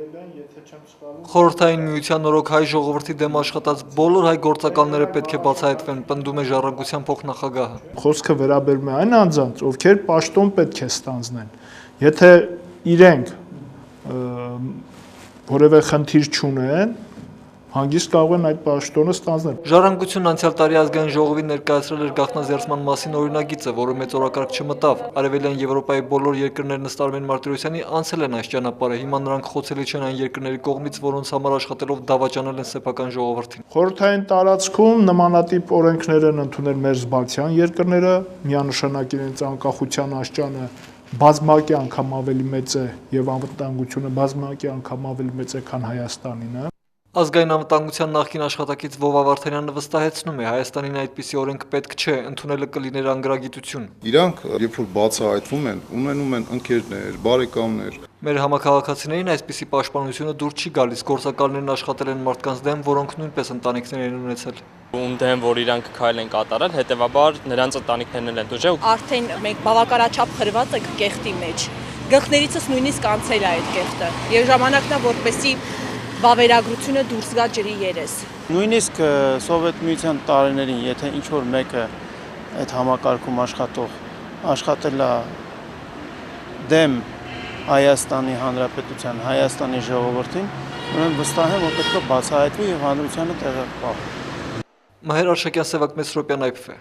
Խորհրդային միության նորոգ հայ ժողովրդի դեմ աշխատած բոլոր հայ գործակալները պետք է բացահայտվեն, պնդում է Ժառանգության փոխնախագահը։ Խոսքը վերաբերում է այն անձանց, ովքեր պաշտոն պետք է ստանձնեն։ Եթե իրենք որևէ խնդիր չունեն, հանգիստ կարող են այդ պաշտոնը ստանձնել։ Ժառանգությունն անցյալ տարի ազգային ժողովին ներկայացրել էր գաղտնազերծման մասին օրինագիծը, որը մեծ օրակարգ չմտավ։ Արևելյան Եվրոպայի բոլոր երկրներն ըստ Արմեն Մարտիրոսյանի անցել են այս ճանապարհը։ Հիմա նրանք խոցելի չեն այն երկրների կողմից, որոնց համար աշխատելով դավաճանել են սեփական ժողովրդին։ Խորհրդային տարածքում նմանատիպ օրենքներ են ընդունել մեր զբաղցյան երկրները, միանշանակ իրենց անկախության աշճանը բազմակի անգամ ավելի մեծ է եւ անվտանգությունը բազմակի անգամ ավելի մեծ է, քան Հայաստանինը։ Ազգային անվտանգության նախկին աշխատակից Վովա Վարդանյանը վստահեցնում է, Հայաստանին այդպիսի օրենք պետք չէ, ընդունելը կլիներ անգրագիտություն։ Իրանք, երբ որ բացահայտվում են, ունենում են ընկերներ, բարեկամներ։ Մեր համակարգացիներին այսպիսի պաշտպանությունը դուր չի գալիս, գործակալներն աշխատել են մարդկանց դեմ, որոնք նույնպես ընտանիքներ են ունեցել։ Ում դեմ, որ իրանք քայլ են կատարել, հետևաբար նրանց ընտանիքներն են դժոխք։ Արդեն մենք բավականաչափ խրված ենք կեղտի մեջ։ Գլխներիցս նույնիսկ անցել է այդ կեղտը։ Եվ ժամանակն է, որպեսզի վավերագրությունը դուրս գա ջրի երես։ Նույնիսկ Սովետ միության տարիներին, եթե ինչ-որ մեկը այդ համակարգում աշխատել է դեմ Հայաստանի Հանրապետության, Հայաստանի ժողովրդին, ուրեմն վստահ եմ, որ պետք է բացահայտվի եւ հանրությանը տեղը պահի։ Մհեր Արշակյան, Սևակ Մեսրոպյան, IPV։